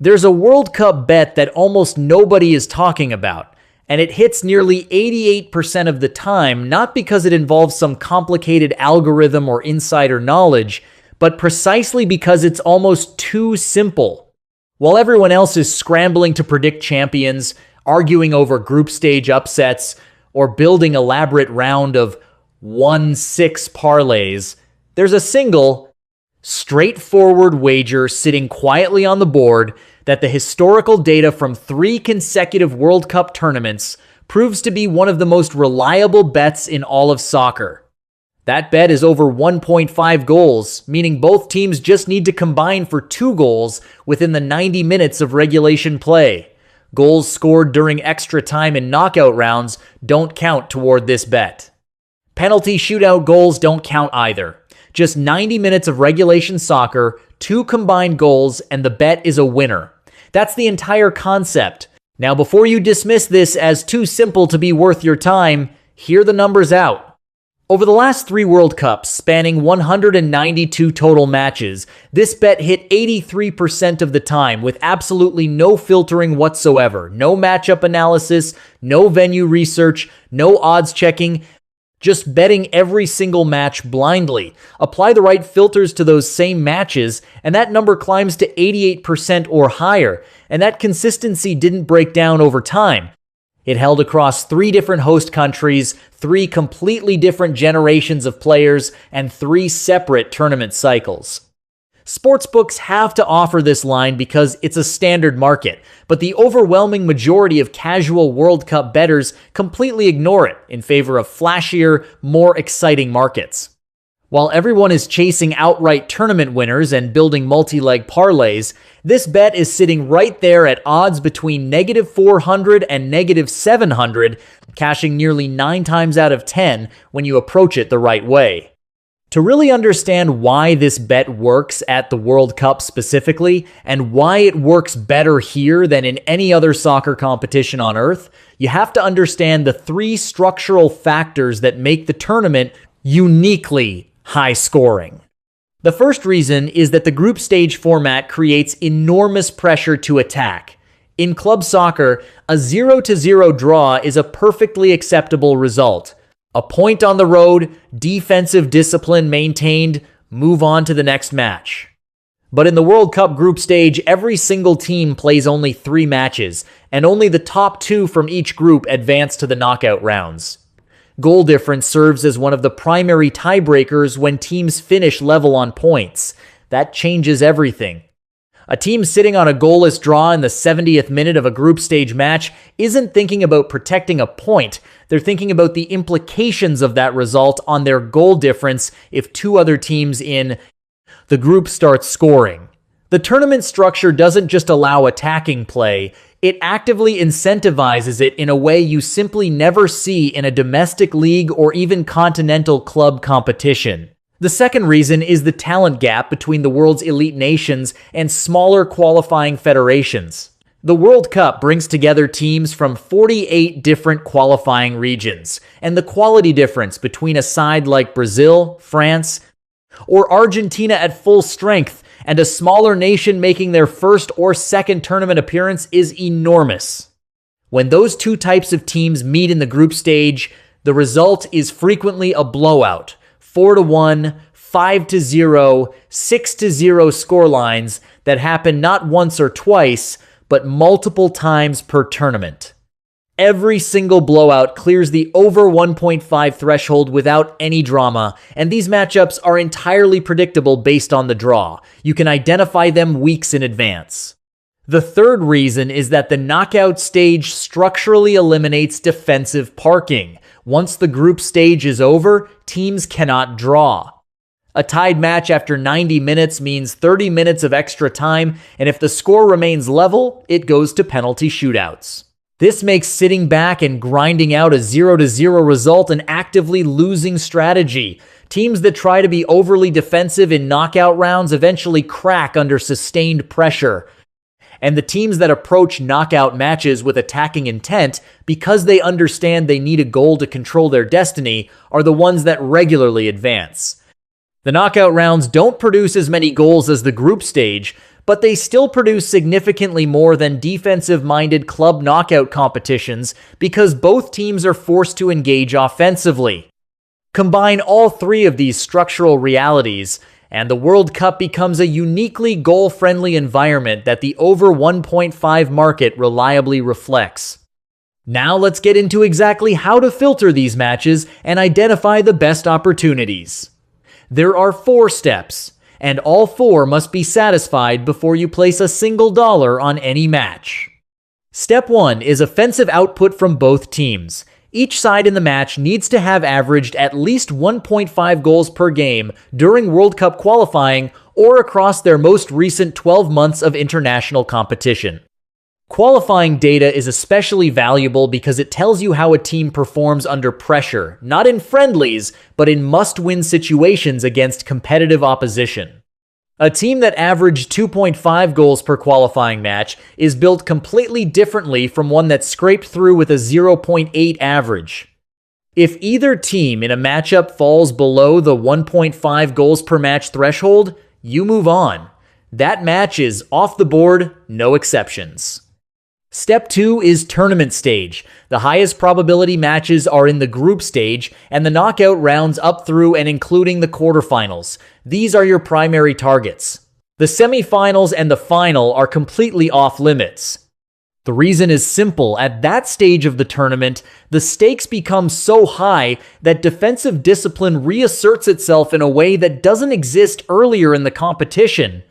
There's a World Cup bet that almost nobody is talking about, and it hits nearly 88% of the time, not because it involves some complicated algorithm or insider knowledge, but precisely because it's almost too simple. While everyone else is scrambling to predict champions, arguing over group stage upsets, or building elaborate round of 1-6 parlays, there's a single, straightforward wager sitting quietly on the board that the historical data from 3 consecutive World Cup tournaments proves to be one of the most reliable bets in all of soccer. That bet is over 1.5 goals, meaning both teams just need to combine for 2 goals within the 90 minutes of regulation play. Goals scored during extra time and knockout rounds don't count toward this bet. Penalty shootout goals don't count either. Just 90 minutes of regulation soccer, 2 combined goals, and the bet is a winner. That's the entire concept. Now, before you dismiss this as too simple to be worth your time, hear the numbers out. Over the last 3 World Cups, spanning 192 total matches, this bet hit 83% of the time with absolutely no filtering whatsoever. No matchup analysis, no venue research, no odds checking. Just betting every single match blindly. Apply the right filters to those same matches, and that number climbs to 88% or higher, and that consistency didn't break down over time. It held across 3 different host countries, 3 completely different generations of players, and 3 separate tournament cycles. Sportsbooks have to offer this line because it's a standard market, but the overwhelming majority of casual World Cup bettors completely ignore it in favor of flashier, more exciting markets. While everyone is chasing outright tournament winners and building multi-leg parlays, this bet is sitting right there at odds between -400 and -700, cashing nearly 9 times out of 10 when you approach it the right way. To really understand why this bet works at the World Cup specifically, and why it works better here than in any other soccer competition on Earth, you have to understand the 3 structural factors that make the tournament uniquely high scoring. The first reason is that the group stage format creates enormous pressure to attack. In club soccer, a 0-0 draw is a perfectly acceptable result. A point on the road, defensive discipline maintained, move on to the next match. But in the World Cup group stage, every single team plays only 3 matches, and only the top 2 from each group advance to the knockout rounds. Goal difference serves as one of the primary tiebreakers when teams finish level on points. That changes everything. A team sitting on a goalless draw in the 70th minute of a group stage match isn't thinking about protecting a point. They're thinking about the implications of that result on their goal difference if 2 other teams in the group start scoring. The tournament structure doesn't just allow attacking play, it actively incentivizes it in a way you simply never see in a domestic league or even continental club competition. The second reason is the talent gap between the world's elite nations and smaller qualifying federations. The World Cup brings together teams from 48 different qualifying regions, and the quality difference between a side like Brazil, France, or Argentina at full strength and a smaller nation making their first or second tournament appearance is enormous. When those 2 types of teams meet in the group stage, the result is frequently a blowout. 4-1, 5-0, 6-0 scorelines that happen not once or twice, but multiple times per tournament. Every single blowout clears the over 1.5 threshold without any drama, and these matchups are entirely predictable based on the draw. You can identify them weeks in advance. The third reason is that the knockout stage structurally eliminates defensive parking. Once the group stage is over, teams cannot draw. A tied match after 90 minutes means 30 minutes of extra time, and if the score remains level, it goes to penalty shootouts. This makes sitting back and grinding out a 0-0 result an actively losing strategy. Teams that try to be overly defensive in knockout rounds eventually crack under sustained pressure. And the teams that approach knockout matches with attacking intent because they understand they need a goal to control their destiny are the ones that regularly advance. The knockout rounds don't produce as many goals as the group stage, but they still produce significantly more than defensive-minded club knockout competitions because both teams are forced to engage offensively. Combine all three of these structural realities, and the World Cup becomes a uniquely goal-friendly environment that the over 1.5 market reliably reflects. Now let's get into exactly how to filter these matches and identify the best opportunities. There are 4 steps, and all 4 must be satisfied before you place a single dollar on any match. Step 1 is offensive output from both teams. Each side in the match needs to have averaged at least 1.5 goals per game during World Cup qualifying or across their most recent 12 months of international competition. Qualifying data is especially valuable because it tells you how a team performs under pressure, not in friendlies, but in must-win situations against competitive opposition. A team that averaged 2.5 goals per qualifying match is built completely differently from one that scraped through with a 0.8 average. If either team in a matchup falls below the 1.5 goals per match threshold, you move on. That match is off the board, no exceptions. Step 2 is tournament stage. The highest probability matches are in the group stage and the knockout rounds up through and including the quarterfinals. These are your primary targets. The semifinals and the final are completely off limits. The reason is simple. At that stage of the tournament, the stakes become so high that defensive discipline reasserts itself in a way that doesn't exist earlier in the competition.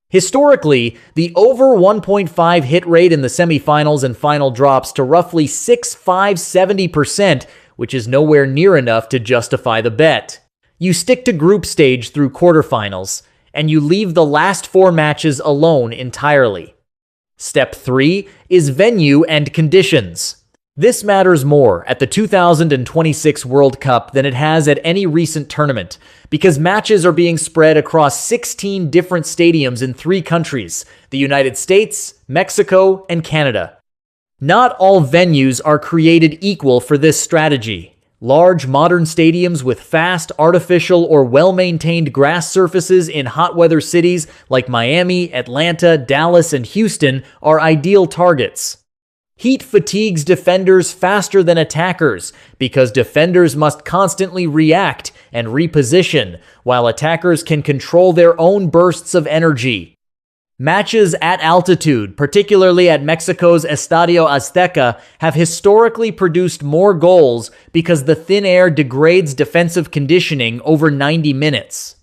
Historically, the over 1.5 hit rate in the semifinals and final drops to roughly 65–70%, which is nowhere near enough to justify the bet. You stick to group stage through quarterfinals, and you leave the last 4 matches alone entirely. Step 3 is venue and conditions. This matters more at the 2026 World Cup than it has at any recent tournament, because matches are being spread across 16 different stadiums in 3 countries, the United States, Mexico, and Canada. Not all venues are created equal for this strategy. Large modern stadiums with fast, artificial, or well-maintained grass surfaces in hot weather cities like Miami, Atlanta, Dallas, and Houston are ideal targets. Heat fatigues defenders faster than attackers because defenders must constantly react and reposition, while attackers can control their own bursts of energy. Matches at altitude, particularly at Mexico's Estadio Azteca, have historically produced more goals because the thin air degrades defensive conditioning over 90 minutes.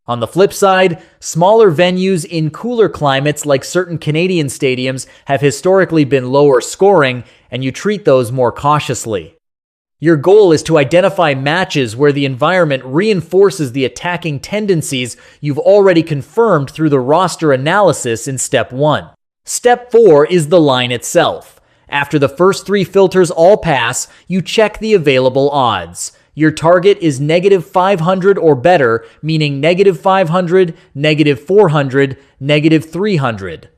On the flip side, smaller venues in cooler climates like certain Canadian stadiums have historically been lower scoring, and you treat those more cautiously. Your goal is to identify matches where the environment reinforces the attacking tendencies you've already confirmed through the roster analysis in Step 1. Step 4 is the line itself. After the first 3 filters all pass, you check the available odds. Your target is -500 or better, meaning -500, -400, -300.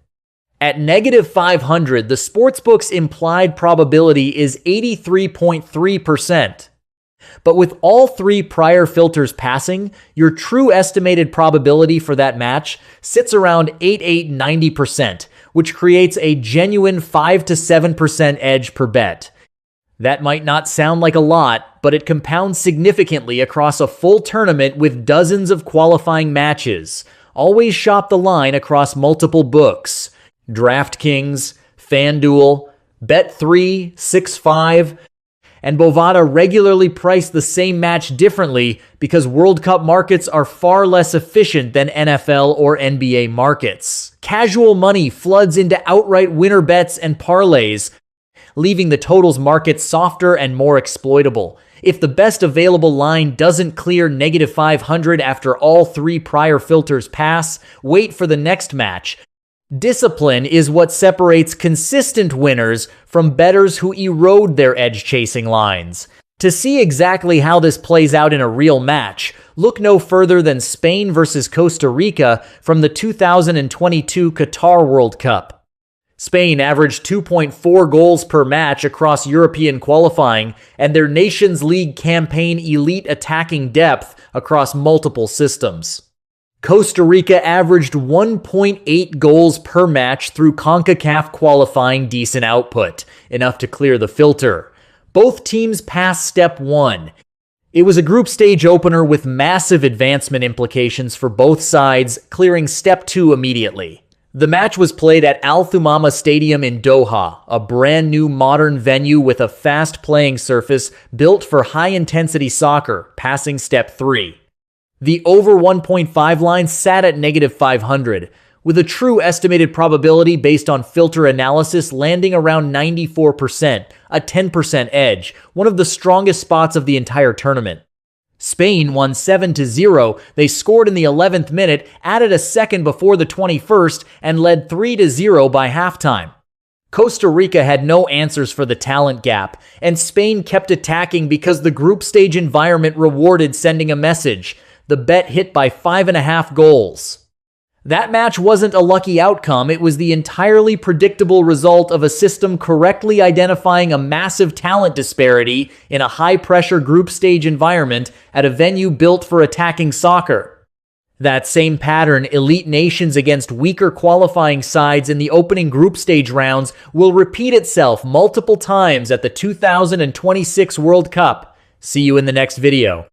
At -500, the sportsbook's implied probability is 83.3%. But with all 3 prior filters passing, your true estimated probability for that match sits around 88–90%, which creates a genuine 5 to 7% edge per bet. That might not sound like a lot, but it compounds significantly across a full tournament with dozens of qualifying matches. Always shop the line across multiple books. DraftKings, FanDuel, Bet3, 6-5, and Bovada regularly price the same match differently because World Cup markets are far less efficient than NFL or NBA markets. Casual money floods into outright winner bets and parlays, leaving the totals market softer and more exploitable. If the best available line doesn't clear -500 after all 3 prior filters pass, wait for the next match. Discipline is what separates consistent winners from bettors who erode their edge-chasing lines. To see exactly how this plays out in a real match, look no further than Spain versus Costa Rica from the 2022 Qatar World Cup. Spain averaged 2.4 goals per match across European qualifying, and their Nations League campaign elite attacking depth across multiple systems. Costa Rica averaged 1.8 goals per match through CONCACAF qualifying, decent output, enough to clear the filter. Both teams passed step 1. It was a group stage opener with massive advancement implications for both sides, clearing step 2 immediately. The match was played at Al Thumama Stadium in Doha, a brand new modern venue with a fast playing surface built for high-intensity soccer, passing step 3. The over 1.5 line sat at -500, with a true estimated probability based on filter analysis landing around 94%, a 10% edge, one of the strongest spots of the entire tournament. Spain won 7-0, they scored in the 11th minute, added a second before the 21st, and led 3-0 by halftime. Costa Rica had no answers for the talent gap, and Spain kept attacking because the group stage environment rewarded sending a message. The bet hit by 5.5 goals. That match wasn't a lucky outcome, it was the entirely predictable result of a system correctly identifying a massive talent disparity in a high-pressure group stage environment at a venue built for attacking soccer. That same pattern, elite nations against weaker qualifying sides in the opening group stage rounds, will repeat itself multiple times at the 2026 World Cup. See you in the next video.